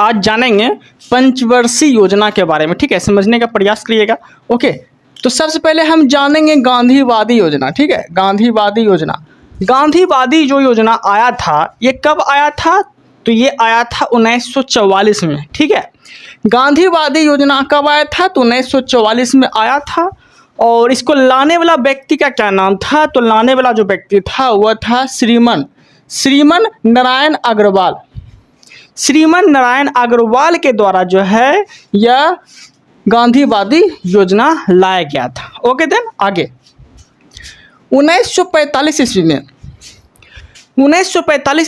आज जानेंगे पंचवर्षीय योजना के बारे में। ठीक है, समझने का प्रयास करिएगा। ओके, तो सबसे पहले हम जानेंगे गांधीवादी योजना। ठीक है, गांधीवादी योजना। गांधीवादी जो योजना आया था ये कब आया था? तो ये आया था 1944 में। ठीक है, गांधीवादी योजना कब आया था? तो 1944 में आया था। और इसको लाने वाला व्यक्ति का क्या नाम था? तो लाने वाला जो व्यक्ति था वह था श्रीमन नारायण अग्रवाल। श्रीमन नारायण अग्रवाल के द्वारा जो है यह गांधीवादी योजना लाया गया था। ओके, देन आगे 1945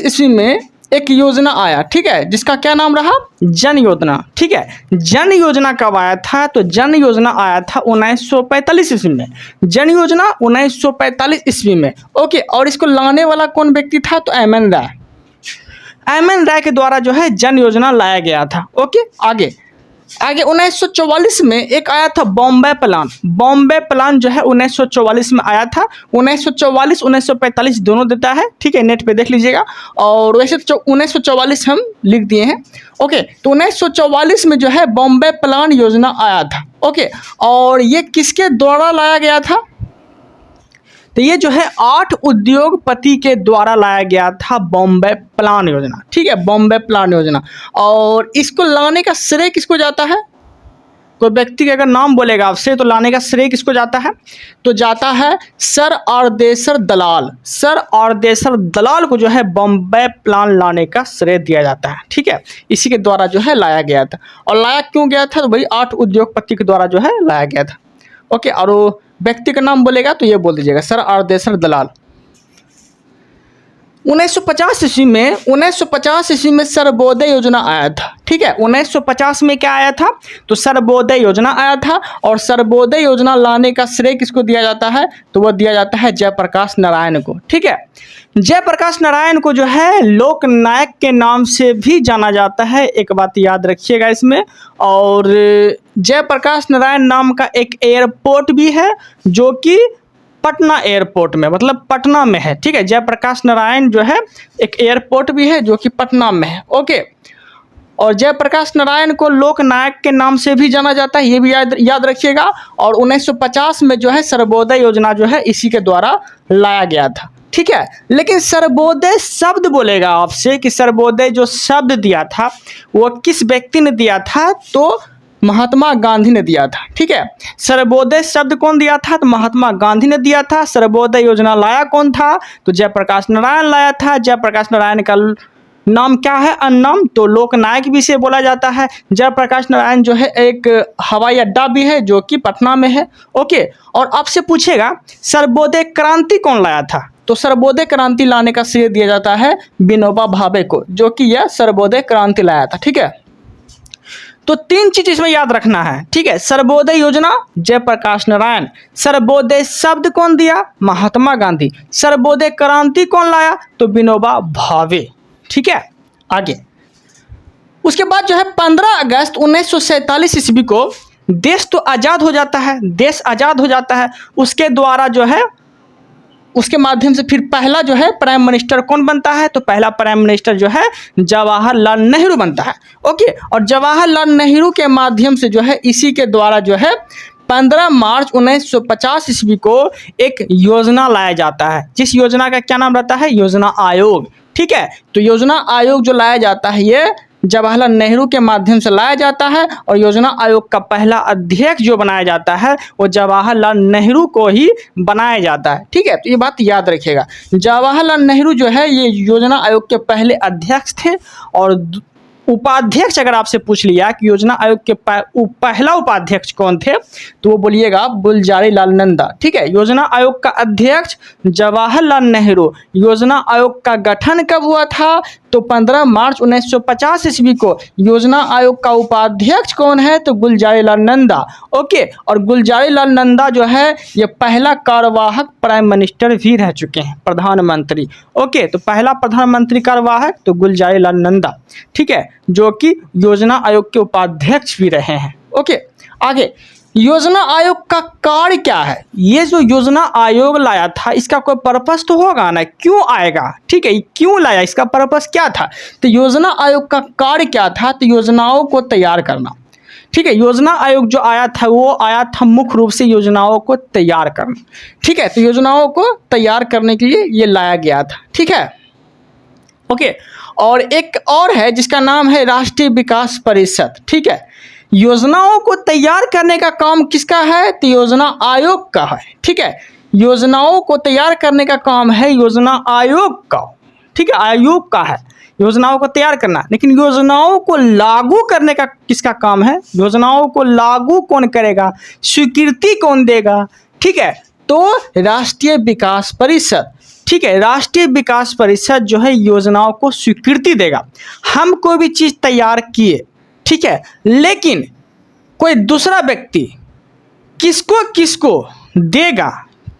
ईस्वी में एक योजना आया। ठीक है, जिसका क्या नाम रहा? जन योजना। ठीक है, जन योजना कब आया था? तो जन योजना आया था 1945 ईस्वी में। जन योजना 1945 ईस्वी में। ओके, और इसको लाने वाला कौन व्यक्ति था? तो एम एन राय के द्वारा जो है जन योजना लाया गया था। ओके, आगे 1944 में एक आया था बॉम्बे प्लान। बॉम्बे प्लान जो है 1944 में आया था। 1944 1945 दोनों देता है। ठीक है, नेट पे देख लीजिएगा। और वैसे 1944 हम लिख दिए हैं। ओके, तो 1944 में जो है बॉम्बे प्लान योजना आया था। ओके, और ये किसके द्वारा लाया गया था? तो ये जो है 8 उद्योगपति के द्वारा लाया गया था बॉम्बे प्लान योजना। ठीक है, बॉम्बे प्लान योजना। और इसको लाने का श्रेय किसको जाता है? कोई व्यक्ति का अगर नाम बोलेगा आपसे तो लाने का श्रेय किसको जाता है? तो जाता है सर आरदेसर दलाल। सर आरदेसर दलाल को जो है बॉम्बे प्लान लाने का श्रेय दिया जाता है। ठीक है, इसी के द्वारा जो है लाया गया था। और लाया क्यों गया था? तो भाई 8 उद्योगपति के द्वारा जो है लाया गया था। ओके, और वो व्यक्ति का नाम बोलेगा तो ये बोल दीजिएगा सर आरदेसर दलाल। 1950 ईस्वी में सर्वोदय योजना आया था। ठीक है, 1950 में क्या आया था? तो सर्वोदय योजना आया था। और सर्वोदय योजना लाने का श्रेय किसको दिया जाता है? तो वह दिया जाता है जयप्रकाश नारायण को। ठीक है, जयप्रकाश नारायण को जो है लोकनायक के नाम से भी जाना जाता है। एक बात याद रखिएगा इसमें। और जयप्रकाश नारायण नाम का एक एयरपोर्ट भी है जो कि पटना एयरपोर्ट में, मतलब पटना में है। ठीक है, जयप्रकाश नारायण जो है एक एयरपोर्ट भी है जो कि पटना में है। ओके, और जयप्रकाश नारायण को लोकनायक के नाम से भी जाना जाता है, ये भी याद रखिएगा। और 1950 में जो है सर्वोदय योजना जो है इसी के द्वारा लाया गया था। ठीक है, लेकिन सर्वोदय शब्द बोलेगा आपसे कि सर्वोदय जो शब्द दिया था वो किस व्यक्ति ने दिया था? तो महात्मा गांधी ने दिया था। ठीक है, सर्वोदय शब्द कौन दिया था? तो महात्मा गांधी ने दिया था। सर्वोदय योजना लाया कौन था? तो जयप्रकाश नारायण लाया था। जयप्रकाश नारायण का नाम क्या है? अन्नाम, तो लोकनायक भी इसे बोला जाता है। जयप्रकाश नारायण जो है एक हवाई अड्डा भी है जो कि पटना में है। ओके, और आपसे पूछेगा सर्वोदय क्रांति कौन लाया था? तो सर्वोदय क्रांति लाने का श्रेय दिया जाता है विनोबा भावे को, जो कि यह सर्वोदय क्रांति लाया था। ठीक है, तो 3 चीज इसमें याद रखना है। ठीक है, सर्वोदय योजना जयप्रकाश नारायण, सर्वोदय शब्द कौन दिया? महात्मा गांधी, सर्वोदय क्रांति कौन लाया? तो विनोबा भावे। ठीक है, आगे उसके बाद जो है 15 अगस्त 1947 ईस्वी को देश तो आज़ाद हो जाता है। देश आज़ाद हो जाता है, उसके द्वारा जो है उसके माध्यम से फिर पहला जो है प्राइम मिनिस्टर कौन बनता है? तो पहला प्राइम मिनिस्टर जो है जवाहरलाल नेहरू बनता है। ओके, और जवाहरलाल नेहरू के माध्यम से जो है इसी के द्वारा जो है 15 मार्च 1950 ईस्वी को एक योजना लाया जाता है, जिस योजना का क्या नाम रहता है? योजना आयोग। ठीक है, तो योजना आयोग जो लाया जाता है ये जवाहरलाल नेहरू के माध्यम से लाया जाता है। और योजना आयोग का पहला अध्यक्ष जो बनाया जाता है वो जवाहरलाल नेहरू को ही बनाया जाता है। ठीक है, तो ये बात याद रखिएगा। जवाहरलाल नेहरू जो है ये योजना आयोग के पहले अध्यक्ष थे। और उपाध्यक्ष अगर आपसे पूछ लिया कि योजना आयोग के पहला उपाध्यक्ष कौन थे तो वो बोलिएगा गुलजारी लाल नंदा। ठीक है, योजना आयोग का अध्यक्ष जवाहरलाल नेहरू। योजना आयोग का गठन कब हुआ था? तो 15 मार्च 1950 ईस्वी को। योजना आयोग का उपाध्यक्ष कौन है? तो गुलजारी लाल नंदा। ओके, और गुलजारी लाल नंदा जो है ये पहला कार्यवाहक प्राइम मिनिस्टर भी रह चुके हैं, प्रधानमंत्री। ओके, तो पहला प्रधानमंत्री कार्यवाहक तो गुलजारी लाल नंदा। ठीक है, जो कि योजना आयोग के उपाध्यक्ष भी रहे हैं। ओके, आगे योजना आयोग का कार्य क्या है? ये जो योजना आयोग लाया था इसका कोई पर्पस तो होगा ना, क्यों आएगा, ठीक है, क्यों लाया, इसका पर्पस क्या था? तो योजना आयोग का कार्य क्या था? तो योजनाओं को तैयार करना, ठीक है। योजना आयोग जो आया था वो आया था मुख्य रूप से योजनाओं को तैयार करना, ठीक है। तो योजनाओं को तैयार करने के लिए ये लाया गया था, ठीक है, ओके। और एक और है जिसका नाम है राष्ट्रीय विकास परिषद, ठीक है। योजनाओं को तैयार करने का काम किसका है? तो योजना आयोग का है, ठीक है। योजनाओं को तैयार करने का काम है योजना आयोग का, ठीक है, आयोग का है योजनाओं को तैयार करना। लेकिन योजनाओं को लागू करने का किसका काम है? योजनाओं को लागू कौन करेगा, स्वीकृति कौन देगा, ठीक है, तो राष्ट्रीय विकास परिषद, ठीक है। राष्ट्रीय विकास परिषद जो है योजनाओं को स्वीकृति देगा। हम कोई भी चीज़ तैयार किए, ठीक है, लेकिन कोई दूसरा व्यक्ति किसको किसको देगा,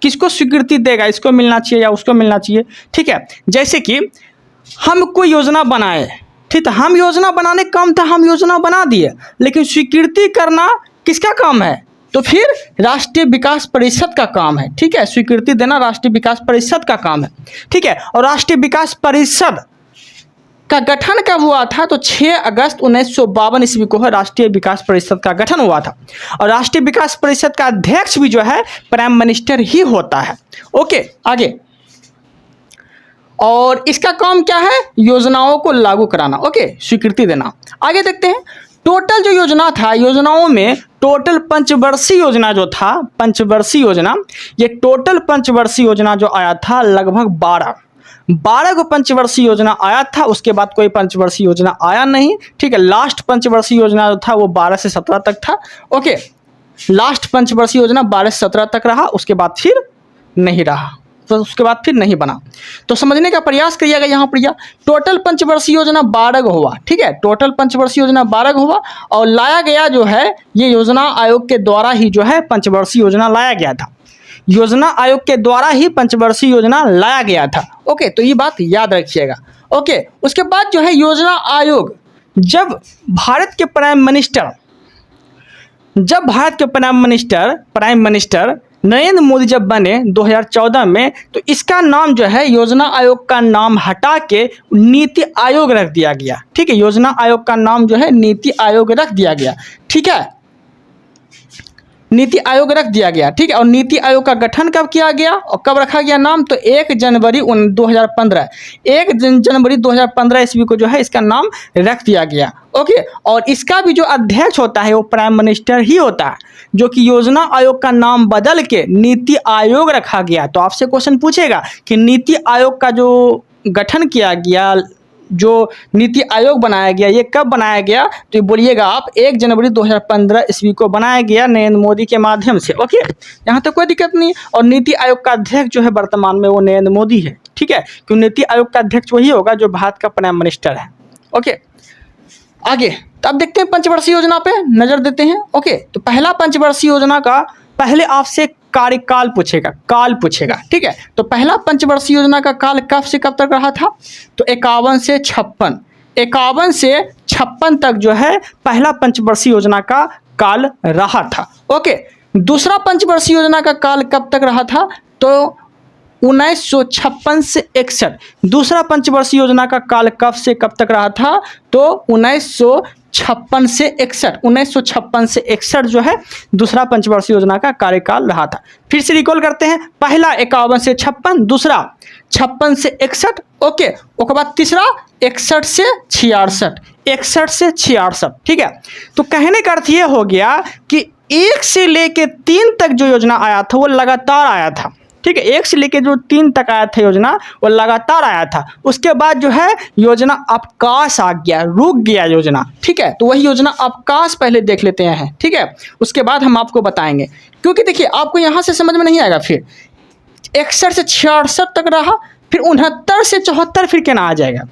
किसको स्वीकृति देगा, इसको मिलना चाहिए या उसको मिलना चाहिए, ठीक है। जैसे कि हम कोई योजना बनाए, ठीक है, हम योजना बनाने का काम था, हम योजना बना दिए, लेकिन स्वीकृति करना किसका काम है? तो फिर राष्ट्रीय विकास परिषद का काम है, ठीक है। स्वीकृति देना राष्ट्रीय विकास परिषद का काम है, ठीक है। और राष्ट्रीय विकास परिषद का गठन कब हुआ था? तो 6 अगस्त 1952 ईस्वी को है राष्ट्रीय विकास परिषद का गठन हुआ था। और राष्ट्रीय विकास परिषद का अध्यक्ष भी जो है प्राइम मिनिस्टर ही होता है, ओके। आगे, और इसका काम क्या है? योजनाओं को लागू कराना, ओके, स्वीकृति देना। आगे देखते हैं, टोटल जो योजना था, योजनाओं में टोटल पंचवर्षीय योजना जो था, पंचवर्षीय योजना, ये टोटल पंचवर्षीय योजना जो आया था लगभग 12 को पंचवर्षीय योजना आया था। उसके बाद कोई पंचवर्षीय योजना आया नहीं, ठीक है। लास्ट पंचवर्षीय योजना जो था वो 12 से 17 तक था, ओके। लास्ट पंचवर्षीय योजना 12 से 17 तक रहा, उसके बाद फिर नहीं रहा, तो उसके बाद फिर नहीं बना। तो समझने का प्रयास करिएगा यहाँ पर, टोटल पंचवर्षीय योजना 12 को हुआ, ठीक है, टोटल पंचवर्षीय योजना 12 को हुआ। और लाया गया जो है ये योजना आयोग के द्वारा ही जो है पंचवर्षीय योजना लाया गया था, योजना आयोग के द्वारा ही पंचवर्षीय योजना लाया गया था, ओके। तो ये बात याद रखिएगा, ओके। उसके बाद जो है योजना आयोग, जब भारत के प्राइम मिनिस्टर नरेंद्र मोदी जब बने 2014 में, तो इसका नाम जो है योजना आयोग का नाम हटा के नीति आयोग रख दिया गया, ठीक है। योजना आयोग का नाम जो है नीति आयोग रख दिया गया, ठीक है, नीति आयोग रख दिया गया, ठीक है। और नीति आयोग का गठन कब किया गया और कब रखा गया नाम? तो 1 जनवरी 2015 ईस्वी को जो है इसका नाम रख दिया गया, ओके। और इसका भी जो अध्यक्ष होता है वो प्राइम मिनिस्टर ही होता है, जो कि योजना आयोग का नाम बदल के नीति आयोग रखा गया। तो आपसे क्वेश्चन पूछेगा कि नीति आयोग का जो गठन किया गया, जो नीति आयोग बनाया गया, ये कब बनाया गया? तो ये बोलिएगा आप 1 जनवरी 2015 ईस्वी को बनाया गया नरेंद्र मोदी के माध्यम से, ओके। यहाँ तो कोई दिक्कत नहीं। और नीति आयोग का अध्यक्ष जो है वर्तमान में वो नरेंद्र मोदी है, ठीक है, क्योंकि नीति आयोग का अध्यक्ष वही होगा जो भारत का प्राइम मिनिस्टर है, ओके। आगे, तो अब देखते हैं पंचवर्षीय योजना पे नजर देते हैं, ओके। तो पहला पंचवर्षीय योजना का पहले आपसे कार्यकाल पूछेगा, काल पूछेगा, ठीक है। तो पहला पंचवर्षीय योजना का काल कब से कब तक रहा था? तो 51 से 56 तक जो है पहला पंचवर्षीय योजना का काल रहा था, ओके। दूसरा पंचवर्षीय योजना का काल कब तक रहा था? तो 1956 से 61। दूसरा पंचवर्षीय योजना का काल कब से कब तक रहा था? तो 1956 से 61। 1956 से 61 जो है दूसरा पंचवर्षीय योजना का कार्यकाल रहा था। फिर से रिकॉल करते हैं, पहला 51 से 56, दूसरा 56 से 61, ओके। उसके बाद तीसरा 61 से 66, 61 से 66, ठीक है। तो कहने का अर्थ ये हो गया कि 1 से लेके 3 तक जो योजना आया था वो लगातार आया था, ठीक है। 1 से लेके जो 3 तक आया था योजना वो लगातार आया था। उसके बाद जो है योजना अवकाश आ गया, रुक गया योजना, ठीक है। तो वही योजना अवकाश पहले देख लेते हैं, ठीक है, उसके बाद हम आपको बताएंगे। क्योंकि देखिए आपको यहाँ से समझ में नहीं आएगा, फिर 61 से 66 तक रहा, फिर 69 से 74 फिर क्या आ जाएगा।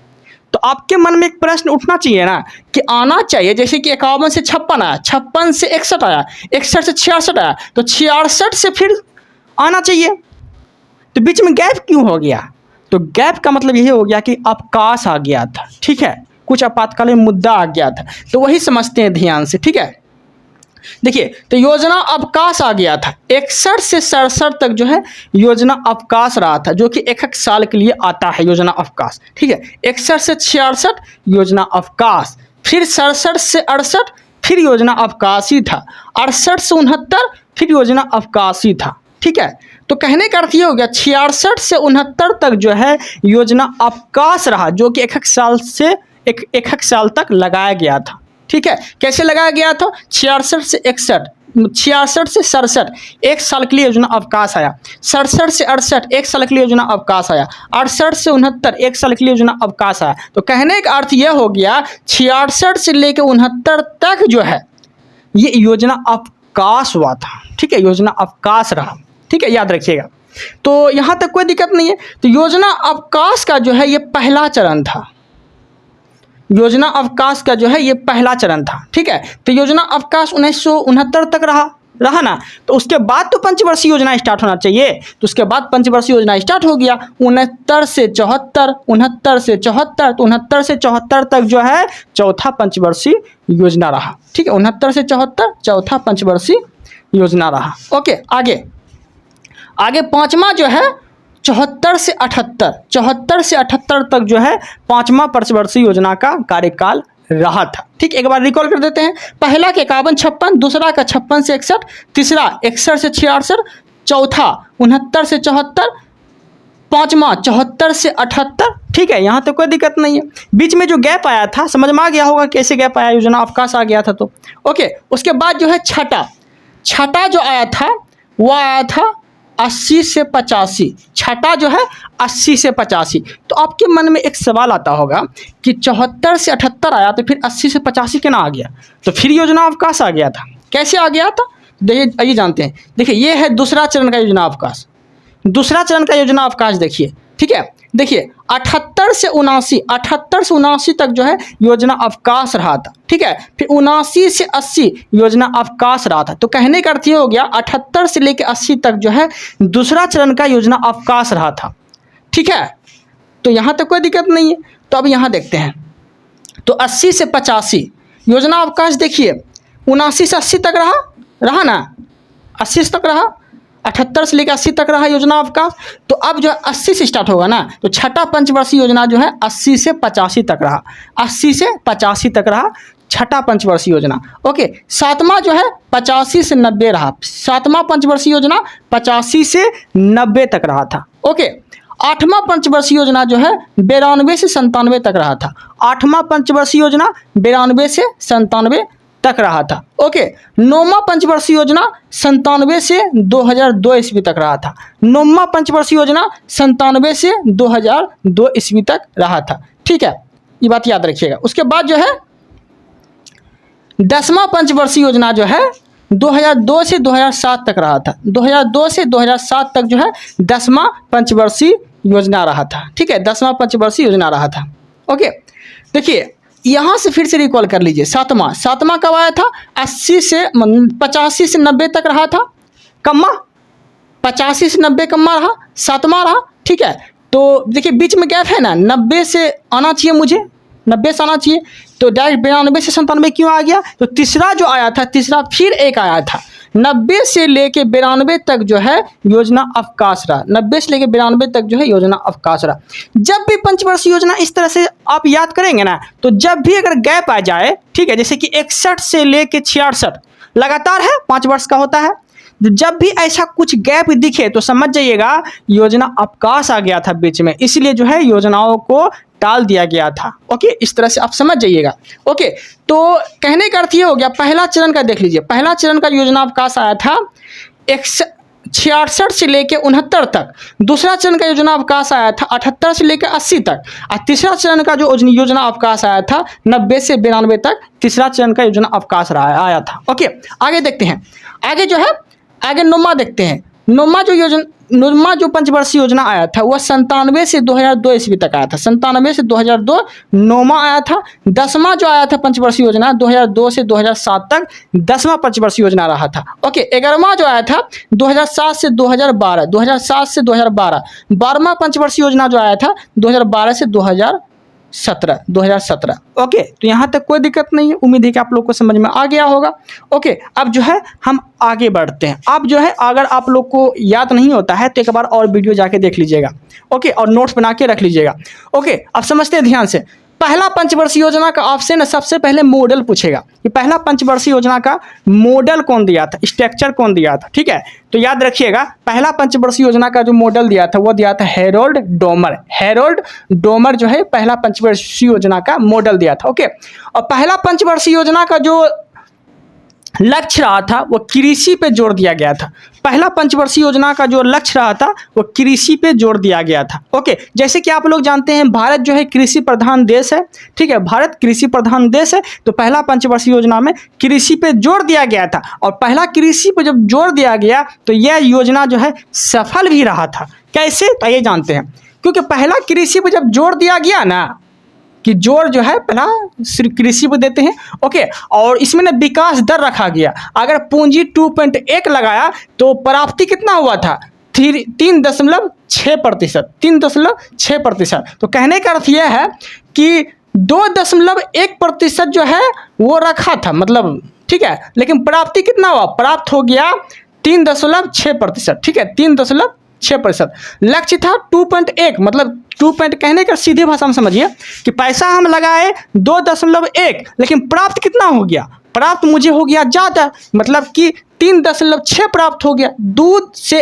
तो आपके मन में एक प्रश्न उठना चाहिए ना, कि आना चाहिए, जैसे कि 51 से 56 आया, 56 से 61 आया, 61 से 66 आया, तो 66 से फिर आना चाहिए। तो बीच में गैप क्यों हो गया? तो गैप का मतलब यही हो गया कि अवकाश आ गया था, ठीक है, कुछ आपातकालीन मुद्दा आ गया था। तो वही समझते हैं ध्यान से, ठीक है। देखिए, तो योजना अवकाश आ गया था 61 से 67 तक जो है योजना अवकाश रहा था, जो कि एक साल के लिए आता है योजना अवकाश। ठीक है, 61 से 66 योजना अवकाश, फिर 67 से 68 फिर योजना अवकाशी था, 68 से 69 फिर योजना अवकाशी था। ठीक है, तो कहने का अर्थ ये हो गया 66 से 69 तक जो है योजना अवकाश रहा, जो कि एक एक साल तक लगाया गया था। ठीक है, कैसे लगाया गया था? 66 से 61, 66 से 67 एक साल के लिए योजना अवकाश आया, 67 से 68 एक साल के लिए योजना अवकाश आया, 68 से 69 एक साल के लिए योजना अवकाश आया। तो कहने का अर्थ यह हो गया 66 से लेकर 69 तक जो है ये योजना अवकाश हुआ था। ठीक है, योजना अवकाश रहा। ठीक है, याद रखिएगा। तो यहाँ तक कोई दिक्कत नहीं है। तो योजना अवकाश का जो है ये पहला चरण था, योजना अवकाश का जो है ये पहला चरण था। ठीक है, तो योजना अवकाश 1969 तक रहा ना, तो उसके बाद तो पंचवर्षीय योजना स्टार्ट होना चाहिए। तो उसके बाद पंचवर्षीय योजना स्टार्ट हो गया 69 से 74, 69 से 74, तो 69 से 74 तक जो है चौथा पंचवर्षीय योजना रहा। ठीक है, 69 से 74 चौथा पंचवर्षीय योजना रहा। ओके, आगे पाँचवा जो है 74 से 78, 74 से 78 तक जो है पाँचवा पंचवर्षीय योजना का कार्यकाल रहा था। ठीक, एक बार रिकॉल कर देते हैं। पहला का 51-56, दूसरा का 56 से 61, तीसरा 61 से 66, चौथा 69 से 74, पाँचवा 74 से 78। ठीक है, यहाँ तो कोई दिक्कत नहीं है। बीच में जो गैप आया था समझ में आ गया होगा कैसे गैप आया, योजना अवकाश आ गया था। तो ओके, उसके बाद जो है छठा जो आया था वो आया था 80 से 85, छठा जो है 80 से 85। तो आपके मन में एक सवाल आता होगा कि 74 से 78 आया तो फिर 80 से 85 केना आ गया? तो फिर योजना अवकाश आ गया था। कैसे आ गया था? देखिए, आइए जानते हैं। देखिए, ये है दूसरा चरण का योजना अवकाश। दूसरा चरण का योजना अवकाश देखिए। ठीक है, देखिए 78 से 79 तक जो है योजना अवकाश रहा था। ठीक है, फिर 79 से 80 योजना अवकाश रहा था। तो कहने का अर्थ ये हो गया 78 से लेकर 80 तक जो है दूसरा चरण का योजना अवकाश रहा था। ठीक है, तो यहाँ तक कोई दिक्कत नहीं है। तो अब यहाँ देखते हैं, तो 80 से 85 योजना अवकाश देखिए 79 से 80 तक रहा ना, 80 तक रहा, 78 से लेकर 80 तक रहा योजना अवकाश। तो अब जो है 80 से स्टार्ट होगा ना, तो छठा पंचवर्षीय योजना जो है 80 से 85 तक रहा, 80 से 85 तक रहा छठा पंचवर्षीय योजना। ओके, सातवां जो है 85 से 90 रहा, सातवां पंचवर्षीय योजना 85 से 90 तक रहा था। ओके, आठवां पंचवर्षीय योजना जो है 92 से 97 तक रहा था, आठवां पंचवर्षीय योजना 92 से 97 तक रहा था। ओके, नौवां पंचवर्षीय योजना 97 से 2002 ईस्वी तक रहा था, नौवां पंचवर्षीय योजना 97 से 2002 ईस्वी तक रहा था। ठीक है, ये बात याद रखिएगा। उसके बाद जो है 10वां पंचवर्षीय योजना जो है 2002 से 2007 तक रहा था, 2002 से 2007 तक जो है 10वां पंचवर्षीय योजना रहा था। ठीक है, 10वां पंचवर्षीय योजना रहा था। ओके, देखिए यहाँ से फिर से रिकॉल कर लीजिए। सातवां कब आया था? 85 से 90 तक रहा था, कम्मा 85 से 90 कम्मा रहा, सातवां रहा। ठीक है, तो देखिए बीच में गैप है ना, 90 से आना चाहिए, मुझे 90 से आना चाहिए, तो डायरेक्ट 92 से 97 क्यों आ गया? तो तीसरा जो आया था, तीसरा फिर एक आया था, 90 से लेके 92 तक जो है योजना अवकाश रहा, 90 से लेके 92 तक जो है योजना अवकाश रहा। जब भी पंचवर्षीय योजना इस तरह से आप याद करेंगे ना, तो जब भी अगर गैप आ जाए, ठीक है, जैसे कि 61 से लेके 66 लगातार है, 5 वर्ष का होता है, जब भी ऐसा कुछ गैप दिखे तो समझ जाइएगा योजना अवकाश आ गया था बीच में, इसलिए जो है योजनाओं को टाल दिया गया था। ओके, इस तरह से आप समझ जाइएगा। ओके, तो कहने का अर्थ ये हो गया, पहला चरण का देख लीजिए, पहला चरण का योजना अवकाश आया था 66 से लेकर 69 तक, दूसरा चरण का योजना अवकाश आया था 78 से लेकर 80 तक, और तीसरा चरण का जो योजना अवकाश आया था 90 से 92 तक, तीसरा चरण का योजना अवकाश आया था। ओके, आगे देखते हैं, आगे जो है आगे नौमा देखते हैं। नौमा जो पंचवर्षीय योजना आया था वह 97 से 2002 ईस्वी तक आया था, 97 से 2002 नौमा आया था। 10वां जो आया था पंचवर्षीय योजना 2002 से 2007 तक 10वां पंचवर्षीय योजना रहा था। ओके, 11वां जो आया था 2007 से 2012, 2007 से 2012, 12वां पंचवर्षीय योजना जो आया था 2012 से 2017। ओके, तो यहाँ तक कोई दिक्कत नहीं है। उम्मीद है कि आप लोग को समझ में आ गया होगा। ओके, अब जो है हम आगे बढ़ते हैं। अब जो है अगर आप लोग को याद नहीं होता है तो एक बार और वीडियो जाके देख लीजिएगा। ओके, और नोट्स बना के रख लीजिएगा। ओके, अब समझते हैं ध्यान से। पहला पंचवर्षीय योजना का ऑप्शन सबसे पहले मॉडल पूछेगा कि पहला पंचवर्षीय योजना का मॉडल कौन दिया था, स्ट्रक्चर कौन दिया था। ठीक है, तो याद रखिएगा पहला पंचवर्षीय योजना का जो मॉडल दिया था वो दिया था हैरोल्ड डोमर। हैरोल्ड डोमर जो है पहला पंचवर्षीय योजना का मॉडल दिया था। ओके, और पहला पंचवर्षीय योजना का जो लक्ष्य रहा था वो कृषि पे जोर दिया गया था। पहला पंचवर्षीय योजना का जो लक्ष्य रहा था वो कृषि पे जोर दिया गया था। ओके, जैसे कि आप लोग जानते हैं भारत जो है कृषि प्रधान देश है। ठीक है, भारत कृषि प्रधान देश है, तो पहला पंचवर्षीय योजना में कृषि पे जोर दिया गया था। और पहला कृषि पे जब जोर दिया गया तो यह योजना जो है सफल भी रहा था। कैसे, तो ये जानते हैं। क्योंकि पहला कृषि पे जब जोर दिया गया ना कि जोर जो है पहला कृषि पर देते हैं। ओके, और इसमें ना विकास दर रखा गया। अगर पूंजी 2.1 लगाया तो प्राप्ति कितना हुआ था, 3.6%। 3.6%। तो कहने का अर्थ यह है कि 2.1% जो है वो रखा था, मतलब ठीक है, लेकिन प्राप्ति कितना हुआ, प्राप्त हो गया 3.6%। ठीक है, 3.6%। लक्ष्य था 2.1, मतलब 2 कहने का सीधे भाषा में समझिए कि पैसा हम लगाए 2.1, लेकिन प्राप्त कितना हो गया, प्राप्त मुझे हो गया ज़्यादा, मतलब कि 3.6 प्राप्त हो गया, 2 से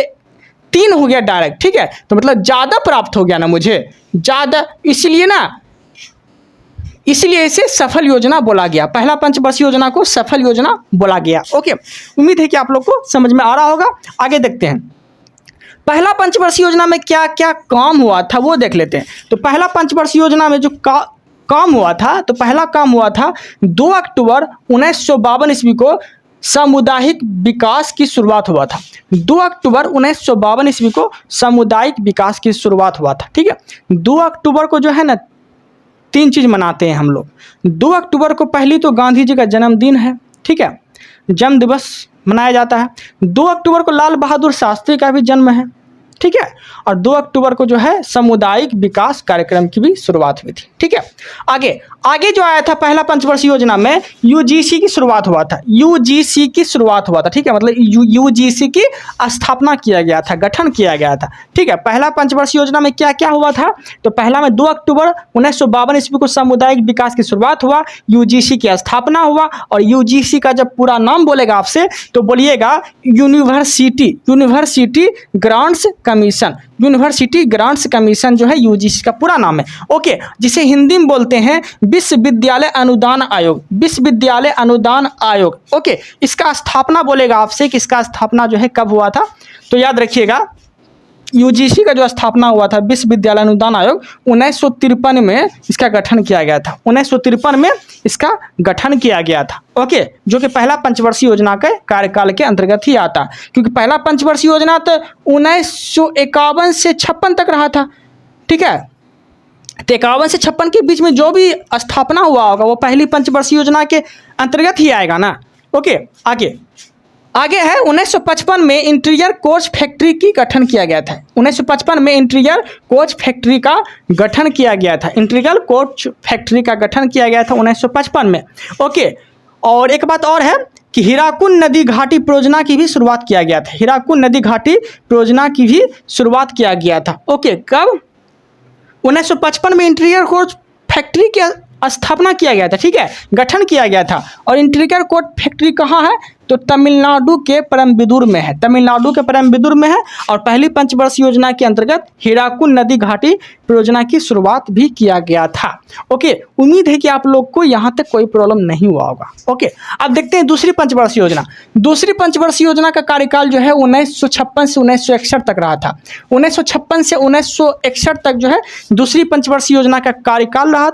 3 हो गया डायरेक्ट। ठीक है, तो मतलब ज़्यादा प्राप्त हो गया ना मुझे, ज़्यादा, इसलिए इसे सफल योजना बोला गया। पहला पंचवर्षीय योजना को सफल योजना बोला गया। ओके, उम्मीद है कि आप लोग को समझ में आ रहा होगा। आगे देखते हैं पहला पंचवर्षीय योजना में क्या क्या काम हुआ था वो देख लेते हैं। तो पहला पंचवर्षीय योजना में जो काम हुआ था, तो पहला काम हुआ था 2 अक्टूबर 1952 ईस्वी को सामुदायिक विकास की शुरुआत हुआ था। 2 अक्टूबर 1952 ईस्वी को सामुदायिक विकास की शुरुआत हुआ था। ठीक है, 2 अक्टूबर को जो है ना 3 चीज़ मनाते हैं हम लोग। 2 अक्टूबर को पहली तो गांधी जी का जन्मदिन है। ठीक है, जन्म दिवस मनाया जाता है। 2 अक्टूबर को लाल बहादुर शास्त्री का भी जन्म है। ठीक है, और 2 अक्टूबर को जो है सामुदायिक विकास कार्यक्रम की भी शुरुआत हुई थी। ठीक है, आगे जो आया था पहला पंचवर्षीय योजना में यूजीसी की शुरुआत हुआ था। यूजीसी की शुरुआत हुआ था। ठीक है, मतलब यूजीसी की स्थापना किया गया था, गठन किया गया था। ठीक है, पहला पंचवर्षीय योजना में क्या क्या हुआ था, तो पहला में 2 अक्टूबर 1952 ईस्वी को सामुदायिक विकास की शुरुआत हुआ, यूजीसी की स्थापना हुआ। और यूजीसी का जब पूरा नाम बोलेगा आपसे तो बोलिएगा university grants commission. University grants commission जो है यूजीसी का पूरा नाम है। ओके, जिसे हिंदी में बोलते हैं विश्वविद्यालय अनुदान आयोग। विश्वविद्यालय अनुदान आयोग। ओके, इसका स्थापना बोलेगा आपसे कि इसका स्थापना जो है कब हुआ था, तो याद रखिएगा यूजीसी का जो स्थापना हुआ था विश्वविद्यालय अनुदान आयोग 1953 में इसका गठन किया गया था। 1953 में इसका गठन किया गया था। ओके, जो कि पहला पंचवर्षीय योजना के कार्यकाल के अंतर्गत ही आता, क्योंकि पहला पंचवर्षीय योजना तो 1951 से 56 तक रहा था। ठीक है, तो 51 से 56 के बीच में जो भी स्थापना हुआ होगा वो पहली पंचवर्षीय योजना के अंतर्गत ही आएगा ना। ओके, आगे है 1955 में इंटीरियर कोच फैक्ट्री की गठन किया गया था। 1955 में इंटीरियर कोच फैक्ट्री का गठन किया गया था। इंटीरियर कोच फैक्ट्री का गठन किया गया था 1955 में। ओके, और एक बात और है कि हीराकुंड नदी घाटी परियोजना की भी शुरुआत किया गया था। हीराकुंड नदी घाटी परियोजना की भी शुरुआत किया गया था। ओके, कब, 1955 में इंटीरियर कोच फैक्ट्री की स्थापना किया गया था। ठीक है, गठन किया गया था। और इंटीरियर कोच फैक्ट्री कहाँ है, तो तमिलनाडु के परमबिदुर में है। तमिलनाडु के परमबिदुर में है। और पहली पंचवर्षीय योजना के अंतर्गत हीराकुंड नदी घाटी परियोजना की शुरुआत भी किया गया था। ओके, उम्मीद है कि आप लोग को यहाँ तक कोई प्रॉब्लम नहीं हुआ होगा। ओके, अब देखते हैं दूसरी पंचवर्षीय योजना। दूसरी पंचवर्षीय योजना का कार्यकाल जो है 1956 से 1961 तक रहा था। 1956 से 1961 तक जो है दूसरी पंचवर्षीय योजना का कार्यकाल रहा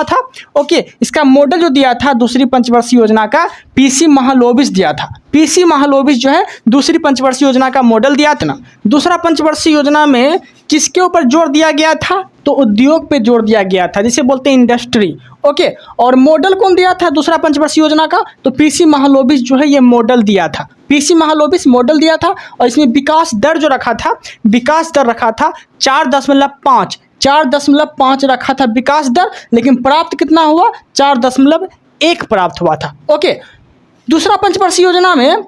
था। ओके, इसका मॉडल जो दिया था दूसरी पंचवर्षीय योजना का पीसी महालोबिस दिया था। पीसी महालोबिस जो है दूसरी पंचवर्षीय योजना का मॉडल दिया था ना। दूसरा पंचवर्षीय योजना में किसके ऊपर जोर दिया गया था, तो उद्योग पे जोर दिया गया था, जिसे बोलते हैं इंडस्ट्री। ओके, और मॉडल कौन दिया था दूसरा पंचवर्षीय योजना का, तो पीसी महालोबिस जो है ये मॉडल दिया था। पीसी महालोबिस मॉडल दिया था। और इसमें विकास दर जो रखा था, विकास दर रखा था 4.5 4.5 रखा था विकास दर, लेकिन प्राप्त कितना हुआ, 4.1 प्राप्त हुआ था। ओके, दूसरा पंचवर्षीय योजना में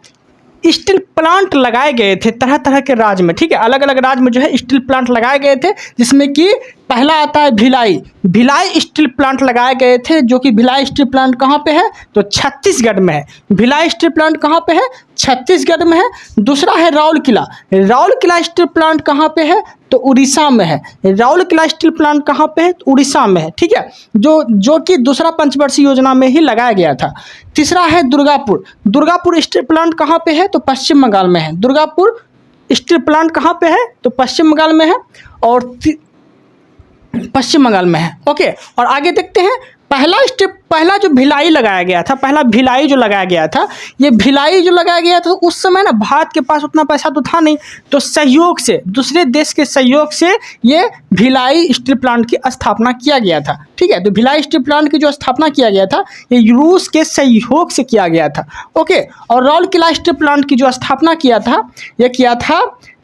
स्टील प्लांट लगाए गए थे तरह तरह के राज्य में, ठीक है, अलग अलग राज्य में जो है स्टील प्लांट लगाए गए थे, जिसमें कि पहला आता है भिलाई। भिलाई स्टील प्लांट लगाए गए थे, जो कि भिलाई स्टील प्लांट कहाँ पे है, तो छत्तीसगढ़ में है। भिलाई स्टील प्लांट कहाँ पे है, छत्तीसगढ़ में है। दूसरा है राउरकेला। राउरकेला स्टील प्लांट कहाँ पे है, तो उड़ीसा में है। राउरकेला स्टील प्लांट कहाँ पे है, तो उड़ीसा में है, ठीक है, जो कि दूसरा पंचवर्षीय योजना में ही लगाया गया था। तीसरा है दुर्गापुर। दुर्गापुर स्टील प्लांट कहाँ पे है, तो पश्चिम बंगाल में है। दुर्गापुर स्टील प्लांट कहाँ पे है, तो पश्चिम बंगाल में है, और पश्चिम बंगाल में है। ओके, और आगे देखते हैं पहला जो भिलाई लगाया गया था, पहला भिलाई जो लगाया गया था, ये भिलाई जो लगाया गया था उस समय ना भारत के पास उतना पैसा तो था नहीं, तो सहयोग से, दूसरे देश के सहयोग से ये भिलाई स्टील प्लांट की स्थापना किया गया था, ठीक है। तो भिलाई स्टील प्लांट की जो स्थापना किया गया था ये रूस के सहयोग से किया गया था। ओके, और राउरकेला स्टील प्लांट की जो स्थापना किया था ये किया था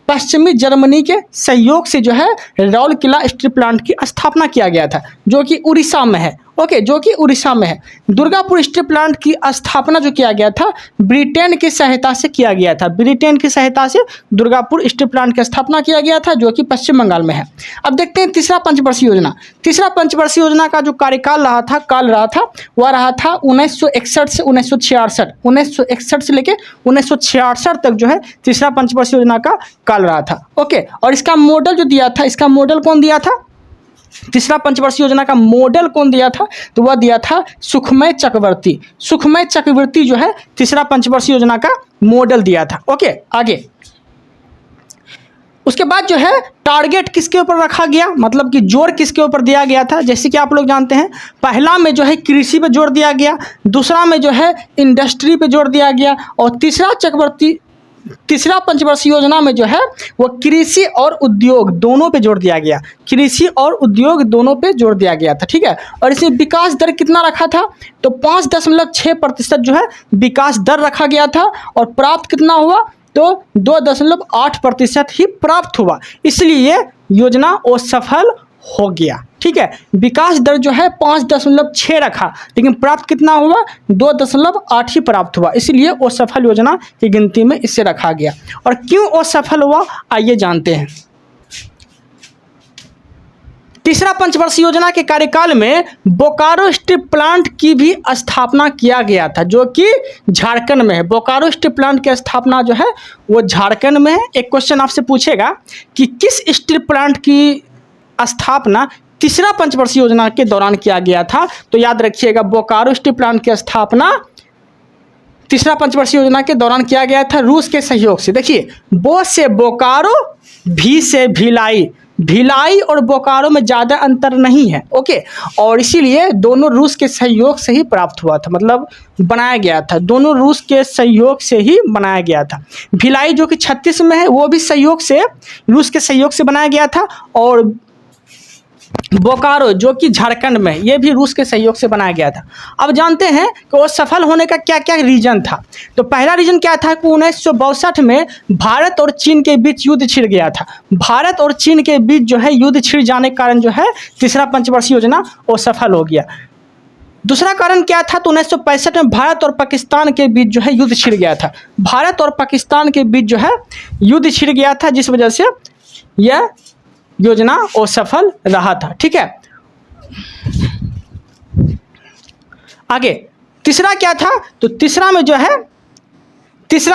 पश्चिमी जर्मनी के सहयोग से, जो है राउरकेला स्टील प्लांट की स्थापना किया गया था, जो कि उड़ीसा में है। ओके, जो कि उड़ीसा में है। दुर्गापुर स्टील प्लांट की स्थापना जो किया गया था ब्रिटेन की सहायता से किया गया था। ब्रिटेन की सहायता से दुर्गापुर स्टील प्लांट की स्थापना किया गया था, जो कि पश्चिम बंगाल में है। अब देखते हैं तीसरा पंचवर्षीय योजना। तीसरा पंचवर्षीय योजना का जो कार्यकाल रहा था वह रहा था 1961 से 1966। 1961 से लेके 1966 तक जो है तीसरा पंचवर्षीय योजना का काल रहा था। ओके, और इसका मॉडल जो दिया था, इसका मॉडल कौन दिया था, तीसरा पंचवर्षीय योजना का मॉडल कौन दिया था, तो वह दिया था सुखमय चक्रवर्ती। सुखमय चक्रवर्ती जो है तीसरा पंचवर्षीय योजना का मॉडल दिया था। ओके, आगे उसके बाद जो है टारगेट किसके ऊपर रखा गया, मतलब कि जोर किसके ऊपर दिया गया था, जैसे कि आप लोग जानते हैं पहला में जो है कृषि पे जोर दिया गया, दूसरा में जो है इंडस्ट्री पे जोर दिया गया, और तीसरा पंचवर्षीय योजना में जो है वो कृषि और उद्योग दोनों पे जोर दिया गया। कृषि और उद्योग दोनों पे जोर दिया गया था, ठीक है। और इसमें विकास दर कितना रखा था, तो 5.6% जो है विकास दर रखा गया था, और प्राप्त कितना हुआ, तो 2.8% ही प्राप्त हुआ, इसलिए योजना असफल हो गया, ठीक है। विकास दर जो है 5.6 रखा, लेकिन प्राप्त कितना हुआ, 2.8 ही प्राप्त हुआ, इसलिए असफल योजना की गिनती में इसे रखा गया। और क्यों असफल हुआ, आइए जानते हैं। तीसरा पंचवर्षीय योजना के कार्यकाल में बोकारो स्टील प्लांट की भी स्थापना किया गया था, जो कि झारखंड में है। बोकारो स्टील प्लांट की स्थापना जो है वो झारखंड में है। एक क्वेश्चन आपसे पूछेगा कि किस स्टील प्लांट की स्थापना तीसरा पंचवर्षीय योजना के दौरान किया गया था, तो याद रखिएगा बोकारो स्टील प्लांट की स्थापना तीसरा पंचवर्षीय योजना के दौरान किया गया था रूस के सहयोग से। देखिए, बो से बोकारो, भी से भिलाई। भिलाई और बोकारो में ज़्यादा अंतर नहीं है। ओके, और इसीलिए दोनों रूस के सहयोग से ही प्राप्त हुआ था, मतलब बनाया गया था, दोनों रूस के सहयोग से ही बनाया गया था। भिलाई जो कि 36 में है वो भी रूस के सहयोग से बनाया गया था, और बोकारो जो कि झारखंड में, ये भी रूस के सहयोग से बनाया गया था। अब जानते हैं कि वो सफल होने का क्या क्या रीजन था। तो पहला रीजन क्या था कि 1962 में भारत और चीन के बीच युद्ध छिड़ गया था। भारत और चीन के बीच जो है युद्ध छिड़ जाने के कारण जो है तीसरा पंचवर्षीय योजना वो सफल हो गया। दूसरा कारण क्या था, तो 1965 में भारत और पाकिस्तान के बीच जो है युद्ध छिड़ गया था। भारत और पाकिस्तान के बीच जो है युद्ध छिड़ गया था, जिस वजह से यह योजना असफल रहा था, ठीक है। आगे तीसरा क्या था, तो तीसरा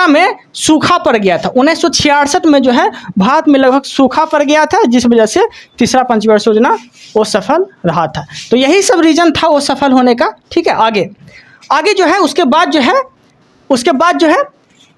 में सूखा पड़ गया था। 1966 में जो है भारत में लगभग सूखा पड़ गया था, जिस वजह से तीसरा पंचवर्षीय योजना असफल रहा था। तो यही सब रीजन था वो सफल होने का, ठीक है। आगे जो है उसके बाद जो है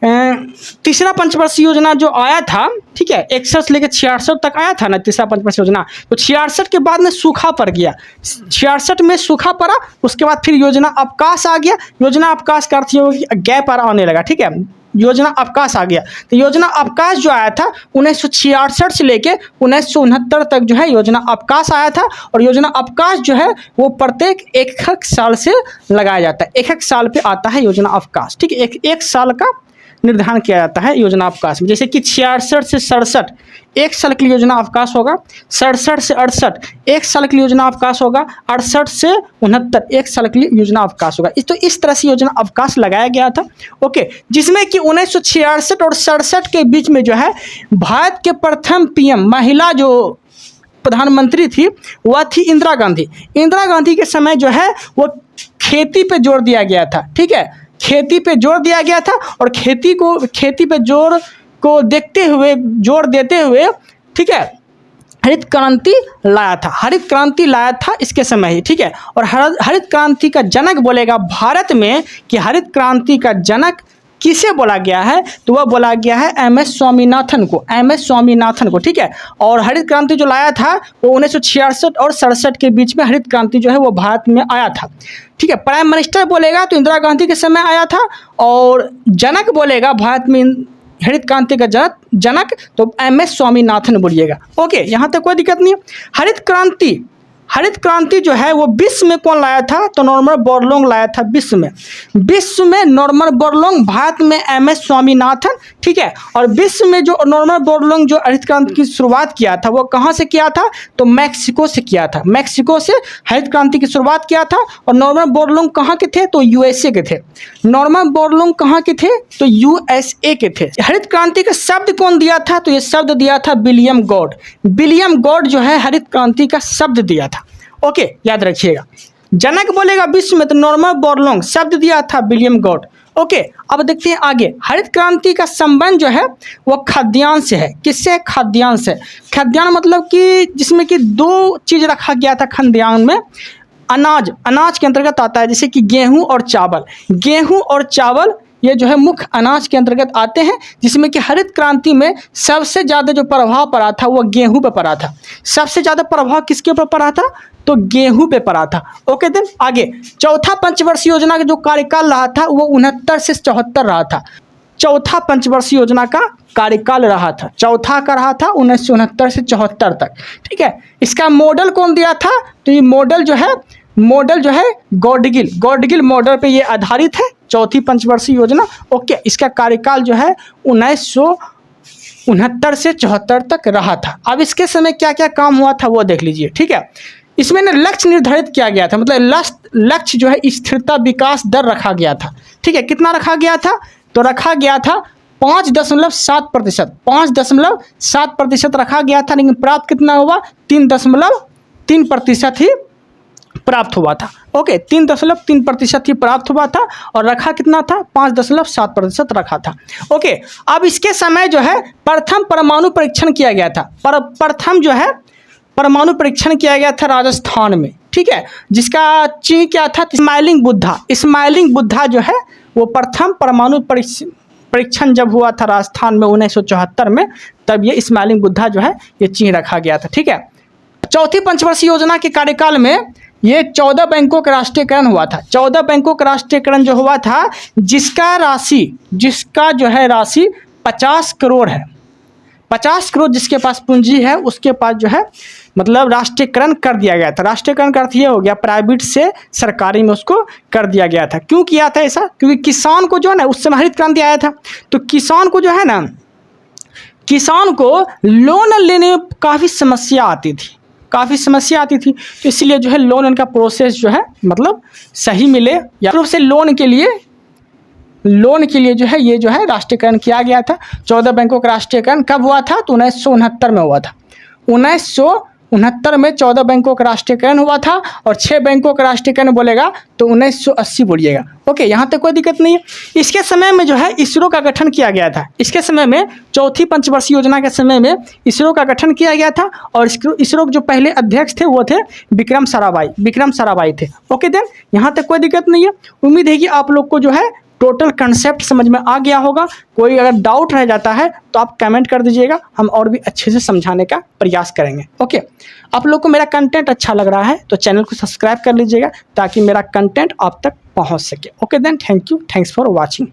तीसरा पंचवर्षीय योजना जो आया था, ठीक है, 61 से लेकर 66 तक आया था ना तीसरा पंचवर्षीय योजना। तो 66 के बाद में सूखा पड़ गया, 66 में सूखा पड़ा, उसके बाद फिर योजना अवकाश आ गया। योजना अवकाश का अर्थ गैप आने लगा, ठीक है, योजना अवकाश आ गया। तो योजना अवकाश जो आया था 1966 से लेके 1969 तक जो है योजना अवकाश आया था, और योजना अवकाश जो है वो प्रत्येक एक साल से लगाया जाता है। एक साल पे आता है योजना अवकाश, ठीक है, एक साल का निर्धारण किया जाता है योजना अवकाश में। जैसे कि 66 से 67 1 साल के लिए योजना अवकाश होगा, 67 से 68 1 साल के लिए योजना अवकाश होगा, 68 से 69 1 साल के लिए योजना अवकाश होगा। तो इस तरह से योजना अवकाश लगाया गया था। ओके, जिसमें कि 1966 और 67 के बीच में जो है भारत के प्रथम पीएम महिला जो प्रधानमंत्री थी वह थी इंदिरा गांधी। इंदिरा गांधी के समय जो है वो खेती पे जोर दिया गया था। ठीक है, खेती पे जोर दिया गया था और खेती पे जोर देते हुए ठीक है हरित क्रांति लाया था। हरित क्रांति लाया था इसके समय ही। ठीक है, और हरित क्रांति का जनक बोलेगा भारत में कि हरित क्रांति का जनक किसे बोला गया है, तो वह बोला गया है एम.एस. स्वामीनाथन को, एम.एस. स्वामीनाथन को। ठीक है, और हरित क्रांति जो लाया था वो 1966 और 67 के बीच में हरित क्रांति जो है वो भारत में आया था। ठीक है, प्राइम मिनिस्टर बोलेगा तो इंदिरा गांधी के समय आया था, और जनक बोलेगा भारत में हरित क्रांति का जनक तो एम.एस. स्वामीनाथन बोलिएगा। ओके, यहाँ तक कोई दिक्कत नहीं है। हरित क्रांति जो है वो विश्व में कौन लाया था, तो नॉर्मन बोरलॉग लाया था विश्व में नॉर्मन बोरलॉग, भारत में एम.एस. स्वामीनाथन। ठीक है, और विश्व में जो नॉर्मन बोरलॉग जो हरित क्रांति की शुरुआत किया था वो कहाँ से किया था, तो मैक्सिको से किया था। मैक्सिको से हरित क्रांति की शुरुआत किया था। और नॉर्मन बोरलॉग कहाँ के थे, तो यूएसए के थे। नॉर्मन बोरलॉग कहाँ के थे, तो यूएसए के थे। हरित क्रांति का शब्द कौन दिया था, तो ये शब्द दिया था विलियम गॉड। विलियम गॉड जो है हरित क्रांति का शब्द दिया था। ओके, याद रखिएगा। जनक बोलेगा विश्व में तो नॉर्मन बोरलॉग, शब्द दिया था विलियम गॉड। ओके, अब देखते हैं आगे। हरित क्रांति का संबंध जो है वो खाद्यान्न से है। किससे, खाद्यान्न से। खाद्यान्न मतलब कि जिसमें कि 2 चीज रखा गया था खाद्यान्न में। अनाज के अंतर्गत आता है, जैसे कि गेहूं और चावल ये जो है मुख्य अनाज के अंतर्गत आते हैं, जिसमें कि हरित क्रांति में सबसे ज़्यादा जो प्रभाव पड़ा था वो गेहूं पे पड़ा था। सबसे ज़्यादा प्रभाव किसके ऊपर पड़ा था, तो गेहूं पे पड़ा था। ओके, देन आगे चौथा पंचवर्षीय योजना का जो कार्यकाल रहा था वो 69 से 74 रहा था। चौथा पंचवर्षीय योजना का कार्यकाल रहा था, चौथा का रहा था 1969 से 74 तक। ठीक है, इसका मॉडल कौन दिया था, तो ये मॉडल जो है गॉडगिल मॉडल पे ये आधारित है, चौथी पंचवर्षीय योजना। ओके, इसका कार्यकाल जो है 1969 से 74 तक रहा था। अब इसके समय क्या क्या काम हुआ था वो देख लीजिए। ठीक है, इसमें ना लक्ष्य निर्धारित किया गया था, मतलब लक्ष्य जो है स्थिरता विकास दर रखा गया था। ठीक है, कितना रखा गया था, तो रखा गया था 5.7%। 5.7% रखा गया था, लेकिन प्राप्त कितना हुआ, 3.3% ही प्राप्त हुआ था। ओके, 3.3% ही प्राप्त हुआ था, और रखा कितना था, 5.7% रखा था। ओके, अब इसके समय जो है प्रथम परमाणु परीक्षण किया गया था। प्रथम जो है परमाणु परीक्षण किया गया था राजस्थान में। ठीक है, जिसका चिन्ह क्या था, स्माइलिंग बुद्धा जो है वो प्रथम परमाणु परीक्षण जब हुआ था राजस्थान में 1974 में, तब ये स्माइलिंग बुद्धा जो है ये चिन्ह रखा गया था। ठीक है, चौथी पंचवर्षीय योजना के कार्यकाल में ये 14 बैंकों का राष्ट्रीयकरण हुआ था। 14 बैंकों का राष्ट्रीयकरण जो हुआ था, जिसका जो है राशि 50 करोड़ है। 50 करोड़ जिसके पास पूंजी है उसके पास जो है मतलब राष्ट्रीयकरण कर दिया गया था। राष्ट्रीयकरण का अर्थ ये हो गया प्राइवेट से सरकारी में उसको कर दिया गया था। क्यों किया था ऐसा, क्योंकि किसान को जो है ना उस समय हरित क्रांति आया था, तो किसान को जो है ना लोन लेने में काफ़ी समस्या आती थी। तो इसलिए जो है लोन का प्रोसेस जो है मतलब सही मिले, या रूप से लोन के लिए जो है ये जो है राष्ट्रीयकरण किया गया था। 14 बैंकों का राष्ट्रीयकरण कब हुआ था, तो 1969 में हुआ था। 1969 में 14 बैंकों का राष्ट्रीयकरण हुआ था, और 6 बैंकों का राष्ट्रीयकरण बोलेगा तो 1980 बोलिएगा। ओके, यहाँ तक कोई दिक्कत नहीं है। इसके समय में जो है इसरो का गठन किया गया था। इसके समय में चौथी पंचवर्षीय योजना के समय में इसरो का गठन किया गया था, और इसरो के जो पहले अध्यक्ष थे वो थे विक्रम साराभाई थे। ओके, देन यहाँ तक कोई दिक्कत नहीं है। उम्मीद है कि आप लोग को जो है टोटल कंसेप्ट समझ में आ गया होगा। कोई अगर डाउट रह जाता है तो आप कमेंट कर दीजिएगा, हम और भी अच्छे से समझाने का प्रयास करेंगे। ओके, आप लोग को मेरा कंटेंट अच्छा लग रहा है तो चैनल को सब्सक्राइब कर लीजिएगा, ताकि मेरा कंटेंट आप तक पहुंच सके। Okay then, thank you, thanks for watching.